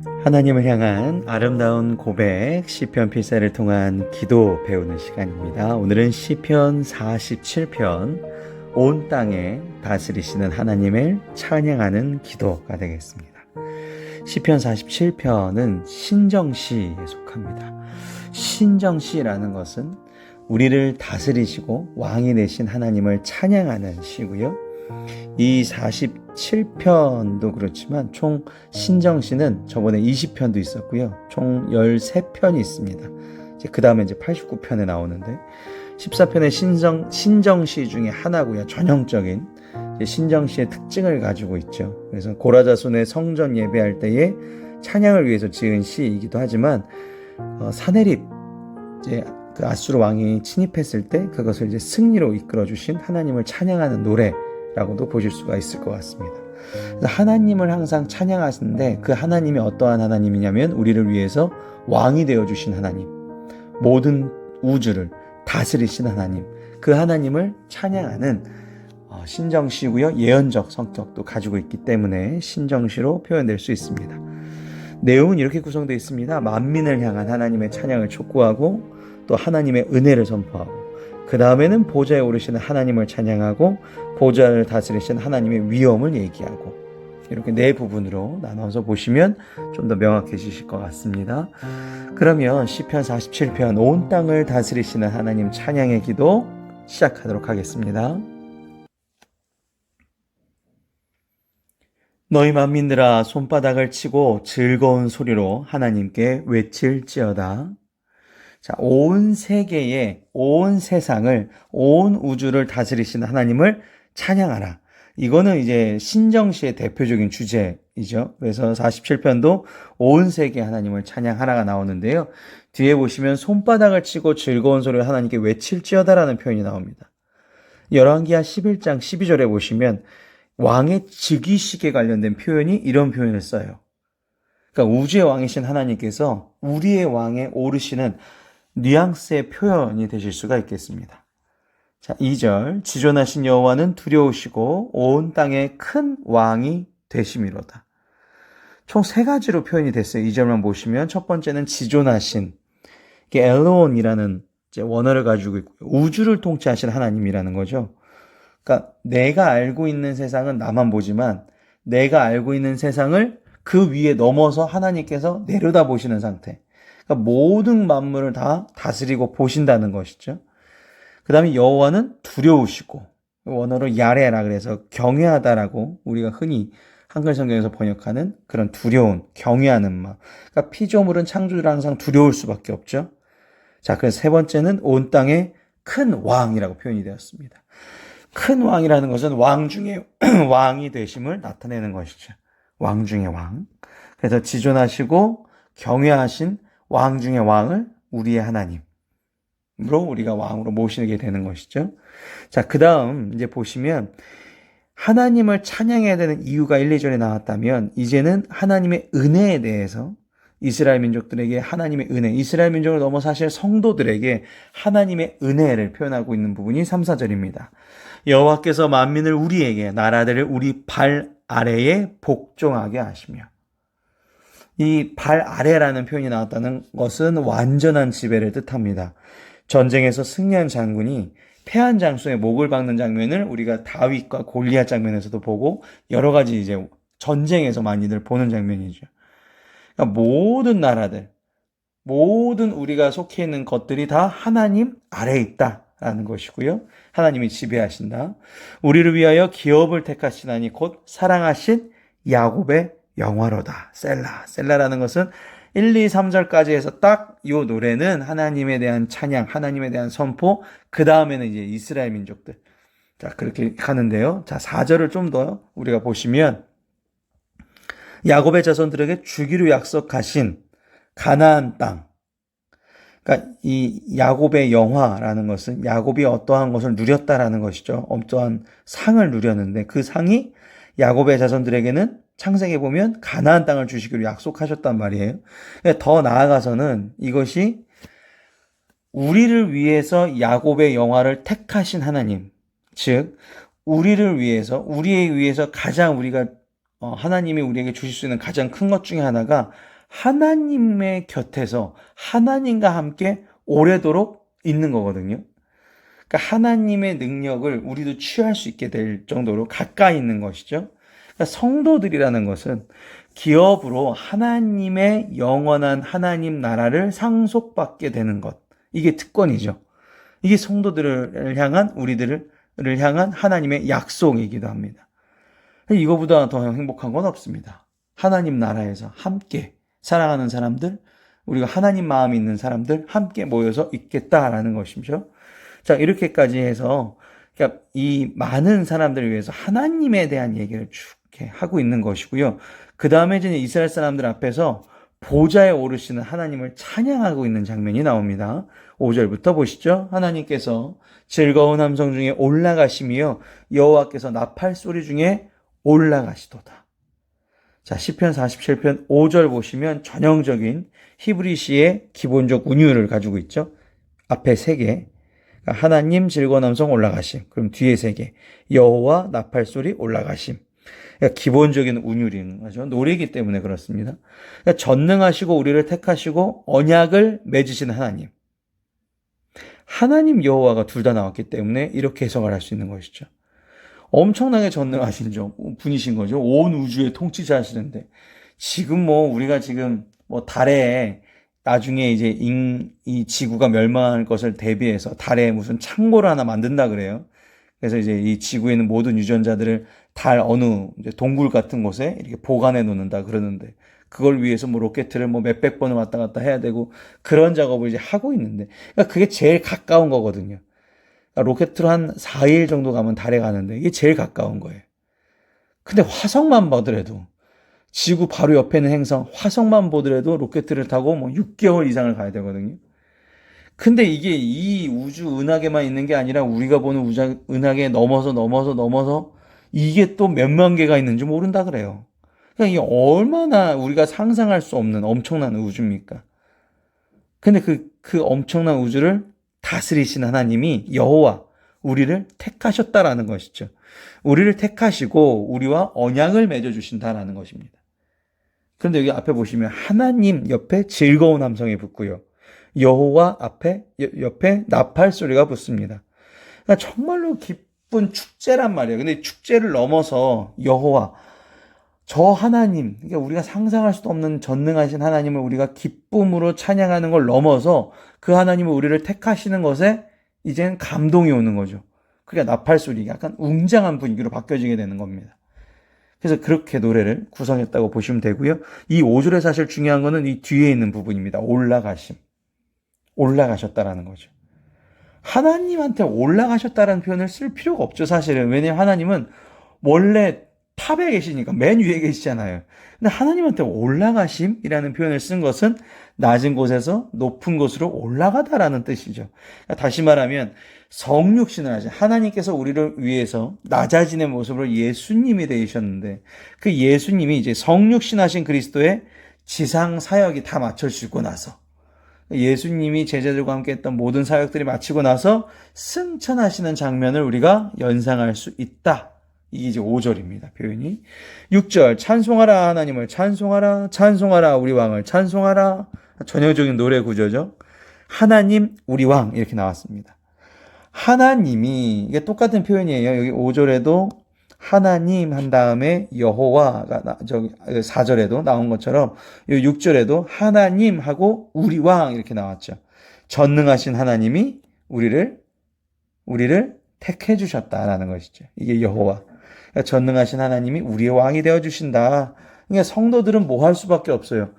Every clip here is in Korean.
하나님을 향한 아름다운 고백, 시편 필사를 통한 기도 배우는 시간입니다. 오늘은 시편 47편, 온 땅에 다스리시는 하나님을 찬양하는 기도가 되겠습니다. 시편 47편은 신정시에 속합니다. 신정시라는 것은 우리를 다스리시고 왕이 되신 하나님을 찬양하는 시고요. 이 47편도 그렇지만 총 신정시는 저번에 20편도 있었고요. 총 13편이 있습니다. 그 다음에 이제 89편에 나오는데 14편의 신정시 중에 하나고요. 전형적인 신정시의 특징을 가지고 있죠. 그래서 고라자손의 성전 예배할 때에 찬양을 위해서 지은 시이기도 하지만 사네립 이제 그 아수르 왕이 침입했을 때 그것을 이제 승리로 이끌어 주신 하나님을 찬양하는 노래라고도 보실 수가 있을 것 같습니다. 하나님을 항상 찬양하시는데 그 하나님이 어떠한 하나님이냐면 우리를 위해서 왕이 되어주신 하나님, 모든 우주를 다스리신 하나님, 그 하나님을 찬양하는 신정시고요. 예언적 성격도 가지고 있기 때문에 신정시로 표현될 수 있습니다. 내용은 이렇게 구성되어 있습니다. 만민을 향한 하나님의 찬양을 촉구하고 또 하나님의 은혜를 선포하고 그 다음에는 보좌에 오르시는 하나님을 찬양하고 보좌를 다스리신 하나님의 위엄을 얘기하고 이렇게 네 부분으로 나눠서 보시면 좀 더 명확해지실 것 같습니다. 그러면 시편 47편 온 땅을 다스리시는 하나님 찬양의 기도 시작하도록 하겠습니다. 너희 만민들아 손바닥을 치고 즐거운 소리로 하나님께 외칠지어다. 자, 온 세계의 온 세상을 온 우주를 다스리시는 하나님을 찬양하라. 이거는 이제 신정시의 대표적인 주제이죠. 그래서 47편도 온 세계 하나님을 찬양하라가 나오는데요. 뒤에 보시면 손바닥을 치고 즐거운 소리로 하나님께 외칠지어다라는 표현이 나옵니다. 열왕기하 11장 12절에 보시면 왕의 즉위식에 관련된 표현이 이런 표현을 써요. 그러니까 우주의 왕이신 하나님께서 우리의 왕에 오르시는 뉘앙스의 표현이 되실 수가 있겠습니다. 자, 2절 지존하신 여호와는 두려우시고 온 땅에 큰 왕이 되심이로다. 총 세 가지로 표현이 됐어요. 2절만 보시면 첫 번째는 지존하신, 이게 엘론이라는 원어를 가지고 있고 우주를 통치하신 하나님이라는 거죠. 그러니까 내가 알고 있는 세상은 나만 보지만 내가 알고 있는 세상을 그 위에 넘어서 하나님께서 내려다 보시는 상태. 그러니까 모든 만물을 다 다스리고 보신다는 것이죠. 그 다음에 여호와는 두려우시고 원어로 야레라 그래서 경외하다라고 우리가 흔히 한글 성경에서 번역하는 그런 두려운 경외하는 마음. 그러니까 피조물은 창조주를 항상 두려울 수밖에 없죠. 자, 그래서 세 번째는 온 땅에 큰 왕이라고 표현이 되었습니다. 큰 왕이라는 것은 왕 중에 왕이 되심을 나타내는 것이죠. 왕 중에 왕. 그래서 지존하시고 경외하신 왕 중에 왕을 우리의 하나님으로 우리가 왕으로 모시게 되는 것이죠. 자, 그 다음 이제 보시면 하나님을 찬양해야 되는 이유가 1, 2절에 나왔다면 이제는 하나님의 은혜에 대해서 이스라엘 민족들에게 하나님의 은혜, 이스라엘 민족을 넘어 사실 성도들에게 하나님의 은혜를 표현하고 있는 부분이 3, 4절입니다. 여호와께서 만민을 우리에게 나라들을 우리 발 아래에 복종하게 하시며, 이 발 아래라는 표현이 나왔다는 것은 완전한 지배를 뜻합니다. 전쟁에서 승리한 장군이 패한 장수의 목을 박는 장면을 우리가 다윗과 골리앗 장면에서도 보고 여러 가지 이제 전쟁에서 많이들 보는 장면이죠. 그러니까 모든 나라들, 모든 우리가 속해 있는 것들이 다 하나님 아래에 있다라는 것이고요. 하나님이 지배하신다. 우리를 위하여 기업을 택하시나니 곧 사랑하신 야곱의 영화로다. 셀라. 셀라라는 것은 1, 2, 3절까지 해서 딱 이 노래는 하나님에 대한 찬양, 하나님에 대한 선포, 그 다음에는 이제 이스라엘 민족들. 자, 그렇게 가는데요. 자, 4절을 좀 더 우리가 보시면 야곱의 자손들에게 주기로 약속하신 가나안 땅. 그러니까 이 야곱의 영화라는 것은 야곱이 어떠한 것을 누렸다라는 것이죠. 어떠한 상을 누렸는데 그 상이 야곱의 자손들에게는 창세기에 보면 가나안 땅을 주시기로 약속하셨단 말이에요. 더 나아가서는 이것이 우리를 위해서 야곱의 영화를 택하신 하나님, 즉 우리를 위해서, 우리에 의해서 가장 우리가 하나님이 우리에게 주실 수 있는 가장 큰 것 중에 하나가 하나님의 곁에서 하나님과 함께 오래도록 있는 거거든요. 그러니까 하나님의 능력을 우리도 취할 수 있게 될 정도로 가까이 있는 것이죠. 그러니까 성도들이라는 것은 기업으로 하나님의 영원한 하나님 나라를 상속받게 되는 것. 이게 특권이죠. 이게 성도들을 향한 우리들을 향한 하나님의 약속이기도 합니다. 이거보다 더 행복한 건 없습니다. 하나님 나라에서 함께 사랑하는 사람들, 우리가 하나님 마음이 있는 사람들 함께 모여서 있겠다라는 것이죠. 자, 이렇게까지 해서 그러니까 이 많은 사람들을 위해서 하나님에 대한 얘기를 쭉 하고 있는 것이고요. 그 다음에 이제 이스라엘 사람들 앞에서 보좌에 오르시는 하나님을 찬양하고 있는 장면이 나옵니다. 5절부터 보시죠. 하나님께서 즐거운 함성 중에 올라가시며 여호와께서 나팔 소리 중에 올라가시도다. 자, 시편 47편 5절 보시면 전형적인 히브리시의 기본적 운율을 가지고 있죠. 앞에 3개. 하나님 즐거운 함성 올라가심. 그럼 뒤에 3개. 여호와 나팔 소리 올라가심. 그러니까 기본적인 운율인 거죠. 노래이기 때문에 그렇습니다. 그러니까 전능하시고 우리를 택하시고 언약을 맺으신 하나님. 하나님 여호와가 둘 다 나왔기 때문에 이렇게 해석을 할 수 있는 것이죠. 엄청나게 전능하신 분이신 거죠. 온 우주의 통치자시는데 지금 우리가 지금 달에 나중에 이제 이 지구가 멸망할 것을 대비해서 달에 무슨 창고를 하나 만든다 그래요. 그래서 이제 이 지구에 있는 모든 유전자들을 달 어느 이제 동굴 같은 곳에 이렇게 보관해 놓는다 그러는데 그걸 위해서 로켓을 몇백 번을 왔다 갔다 해야 되고 그런 작업을 이제 하고 있는데 그러니까 그게 제일 가까운 거거든요. 그러니까 로켓으로 한 4일 정도 가면 달에 가는데 이게 제일 가까운 거예요. 근데 화성만 보더라도 지구 바로 옆에 있는 행성 화성만 보더라도 로켓을 타고 6개월 이상을 가야 되거든요. 근데 이게 이 우주 은하계만 있는 게 아니라 우리가 보는 우주 은하계 넘어서 이게 또 몇만 개가 있는지 모른다 그래요. 그러니까 이게 얼마나 우리가 상상할 수 없는 엄청난 우주입니까? 근데 그 엄청난 우주를 다스리신 하나님이 여호와 우리를 택하셨다라는 것이죠. 우리를 택하시고 우리와 언약을 맺어주신다라는 것입니다. 그런데 여기 앞에 보시면 하나님 옆에 즐거운 함성이 붙고요. 여호와 옆에 나팔 소리가 붙습니다. 그러니까 정말로 기쁜 축제란 말이에요. 근데 축제를 넘어서 여호와, 저 하나님, 그러니까 우리가 상상할 수도 없는 전능하신 하나님을 우리가 기쁨으로 찬양하는 걸 넘어서 그 하나님을 우리를 택하시는 것에 이제는 감동이 오는 거죠. 그러니까 나팔 소리, 약간 웅장한 분위기로 바뀌어지게 되는 겁니다. 그래서 그렇게 노래를 구성했다고 보시면 되고요. 이 5절에 사실 중요한 거는 이 뒤에 있는 부분입니다. 올라가심. 올라가셨다라는 거죠. 하나님한테 올라가셨다라는 표현을 쓸 필요가 없죠, 사실은. 왜냐하면 하나님은 원래 탑에 계시니까 맨 위에 계시잖아요. 근데 하나님한테 올라가심이라는 표현을 쓴 것은 낮은 곳에서 높은 곳으로 올라가다라는 뜻이죠. 그러니까 다시 말하면 성육신을 하신 하나님께서 우리를 위해서 낮아지는 모습으로 예수님이 되셨는데 그 예수님이 이제 성육신하신 그리스도의 지상 사역이 다 마쳐지고 나서 예수님이 제자들과 함께 했던 모든 사역들이 마치고 나서 승천하시는 장면을 우리가 연상할 수 있다. 이게 이제 5절입니다. 표현이. 6절 찬송하라 하나님을 찬송하라 찬송하라 우리 왕을 찬송하라. 전형적인 노래 구조죠. 하나님 우리 왕 이렇게 나왔습니다. 하나님이 이게 똑같은 표현이에요. 여기 5절에도 하나님 한 다음에 여호와가 4절에도 나온 것처럼 6절에도 하나님 하고 우리 왕 이렇게 나왔죠. 전능하신 하나님이 우리를 택해 주셨다라는 것이죠. 이게 여호와. 그러니까 전능하신 하나님이 우리의 왕이 되어 주신다. 그러니까 성도들은 뭐 할 수밖에 없어요.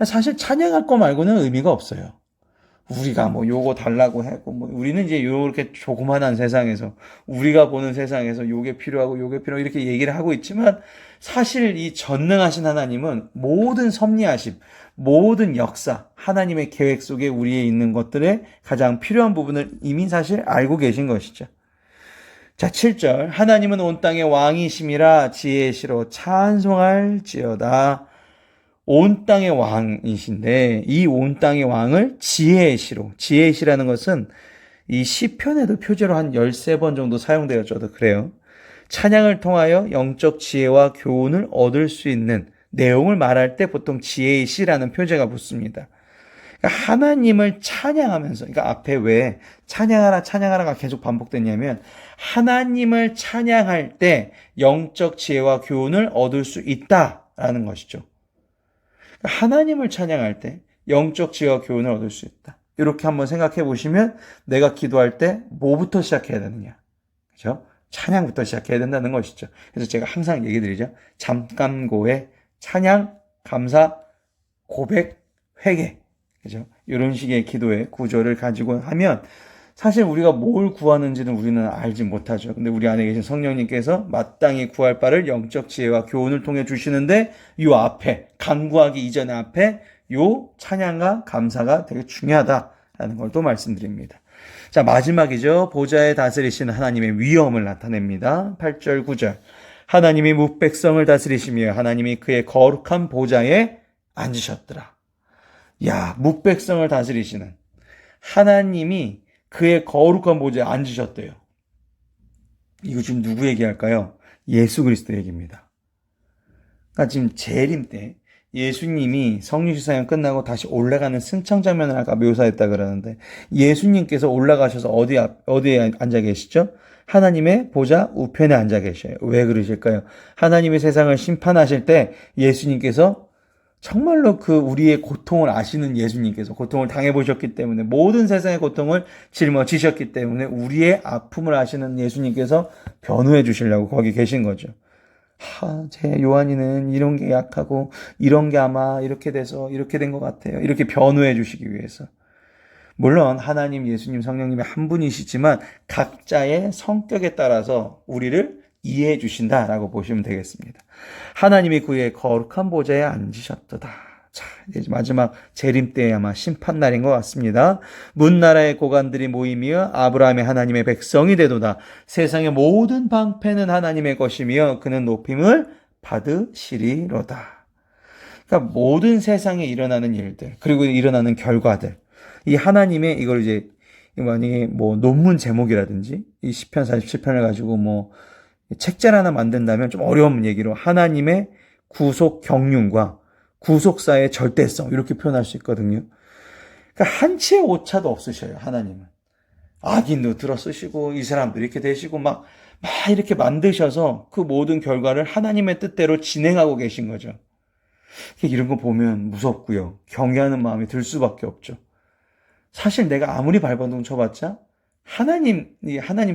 사실 찬양할 거 말고는 의미가 없어요. 우리가 요거 달라고 했고, 우리는 이제 요렇게 조그만한 세상에서, 우리가 보는 세상에서 요게 필요하고 이렇게 얘기를 하고 있지만, 사실 이 전능하신 하나님은 모든 섭리하심, 모든 역사, 하나님의 계획 속에 우리에 있는 것들의 가장 필요한 부분을 이미 사실 알고 계신 것이죠. 자, 7절. 하나님은 온 땅의 왕이심이라 지혜시로 찬송할지어다. 온 땅의 왕이신데 이 온 땅의 왕을 지혜의 시로, 지혜의 시라는 것은 이 시편에도 표제로 한 13번 정도 사용되어져도 그래요. 찬양을 통하여 영적 지혜와 교훈을 얻을 수 있는 내용을 말할 때 보통 지혜의 시라는 표제가 붙습니다. 그러니까 하나님을 찬양하면서, 그러니까 앞에 왜 찬양하라 찬양하라가 계속 반복됐냐면 하나님을 찬양할 때 영적 지혜와 교훈을 얻을 수 있다라는 것이죠. 그러니까 하나님을 찬양할 때 영적 지혜와 교훈을 얻을 수 있다. 이렇게 한번 생각해 보시면 내가 기도할 때 뭐부터 시작해야 되느냐? 그렇죠? 찬양부터 시작해야 된다는 것이죠. 그래서 제가 항상 얘기 드리죠. 잠깐고의 찬양, 감사, 고백, 회개. 그죠? 이런 식의 기도의 구조를 가지고 하면 사실 우리가 뭘 구하는지는 우리는 알지 못하죠. 근데 우리 안에 계신 성령님께서 마땅히 구할 바를 영적 지혜와 교훈을 통해 주시는데 이 앞에 간구하기 이전의 앞에 이 찬양과 감사가 되게 중요하다라는 걸 또 말씀드립니다. 자, 마지막이죠. 보좌에 다스리시는 하나님의 위엄을 나타냅니다. 8절 9절. 하나님이 뭇백성을 다스리시며 하나님이 그의 거룩한 보좌에 앉으셨더라. 야, 뭇백성을 다스리시는 하나님이 그의 거룩한 보좌에 앉으셨대요. 이거 지금 누구 얘기할까요? 예수 그리스도 얘기입니다. 그러니까 지금 재림 때 예수님이 성령시사연 끝나고 다시 올라가는 승천 장면을 아까 묘사했다 그러는데 예수님께서 올라가셔서 어디에 앉아 계시죠? 하나님의 보좌 우편에 앉아 계셔요. 왜 그러실까요? 하나님의 세상을 심판하실 때 예수님께서 정말로 그 우리의 고통을 아시는 예수님께서 고통을 당해보셨기 때문에 모든 세상의 고통을 짊어지셨기 때문에 우리의 아픔을 아시는 예수님께서 변호해 주시려고 거기 계신 거죠. 제 요한이는 이런 게 약하고 이런 게 아마 이렇게 돼서 이렇게 된 것 같아요. 이렇게 변호해 주시기 위해서. 물론 하나님, 예수님, 성령님이 한 분이시지만 각자의 성격에 따라서 우리를 이해해 주신다라고 보시면 되겠습니다. 하나님이 그의 거룩한 보좌에 앉으셨도다. 자, 이제 마지막 재림 때에 아마 심판날인 것 같습니다. 문나라의 고관들이 모이며 아브라함의 하나님의 백성이 되도다. 세상의 모든 방패는 하나님의 것이며 그는 높임을 받으시리로다. 그러니까 모든 세상에 일어나는 일들 그리고 일어나는 결과들 이 하나님의 이걸 이제 만약에 뭐 논문 제목이라든지 이 시편 47편을 가지고 뭐 책자를 하나 만든다면 좀 어려운 얘기로 하나님의 구속 경륜과 구속사의 절대성 이렇게 표현할 수 있거든요. 그러니까 한치의 오차도 없으셔요. 하나님은. 악인도 들어 쓰시고 이 사람도 이렇게 되시고 막 이렇게 만드셔서 그 모든 결과를 하나님의 뜻대로 진행하고 계신 거죠. 이런 거 보면 무섭고요. 경외하는 마음이 들 수밖에 없죠. 사실 내가 아무리 발버둥 쳐봤자 하나님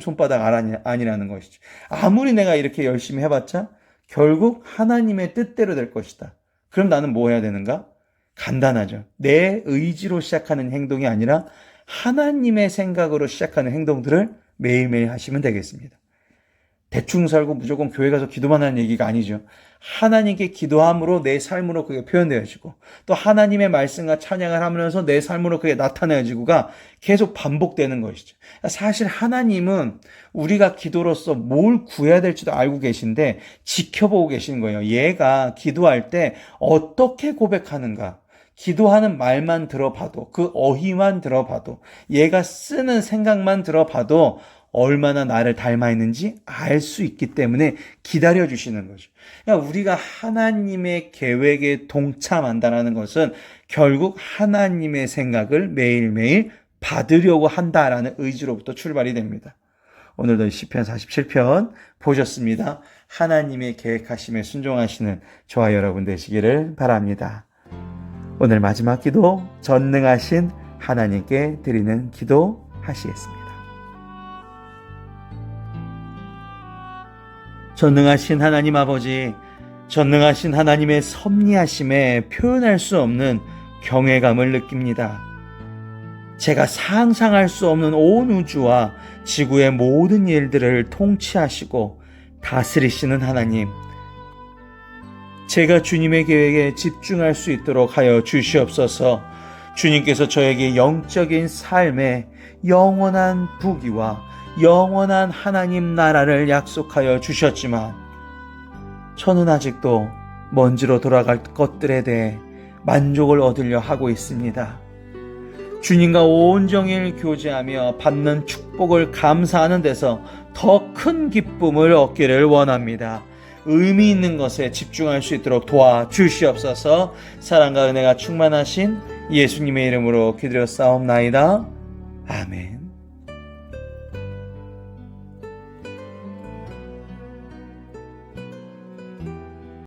손바닥 아니라는 것이죠. 아무리 내가 이렇게 열심히 해봤자 결국 하나님의 뜻대로 될 것이다. 그럼 나는 뭐 해야 되는가? 간단하죠. 내 의지로 시작하는 행동이 아니라 하나님의 생각으로 시작하는 행동들을 매일매일 하시면 되겠습니다. 대충 살고 무조건 교회 가서 기도만 하는 얘기가 아니죠. 하나님께 기도함으로 내 삶으로 그게 표현되어지고 또 하나님의 말씀과 찬양을 하면서 내 삶으로 그게 나타내어지고가 계속 반복되는 것이죠. 사실 하나님은 우리가 기도로서 뭘 구해야 될지도 알고 계신데 지켜보고 계시는 거예요. 얘가 기도할 때 어떻게 고백하는가. 기도하는 말만 들어봐도 그 어휘만 들어봐도 얘가 쓰는 생각만 들어봐도 얼마나 나를 닮아 있는지 알 수 있기 때문에 기다려주시는 거죠. 그러니까 우리가 하나님의 계획에 동참한다는 것은 결국 하나님의 생각을 매일매일 받으려고 한다라는 의지로부터 출발이 됩니다. 오늘도 시편 47편 보셨습니다. 하나님의 계획하심에 순종하시는 저와 여러분 되시기를 바랍니다. 오늘 마지막 기도 전능하신 하나님께 드리는 기도 하시겠습니다. 전능하신 하나님 아버지, 전능하신 하나님의 섭리하심에 표현할 수 없는 경외감을 느낍니다. 제가 상상할 수 없는 온 우주와 지구의 모든 일들을 통치하시고 다스리시는 하나님, 제가 주님의 계획에 집중할 수 있도록 하여 주시옵소서. 주님께서 저에게 영적인 삶에 영원한 부귀와 영원한 하나님 나라를 약속하여 주셨지만 저는 아직도 먼지로 돌아갈 것들에 대해 만족을 얻으려 하고 있습니다. 주님과 온종일 교제하며 받는 축복을 감사하는 데서 더 큰 기쁨을 얻기를 원합니다. 의미 있는 것에 집중할 수 있도록 도와주시옵소서. 사랑과 은혜가 충만하신 예수님의 이름으로 기도드렸사옵나이다. 아멘.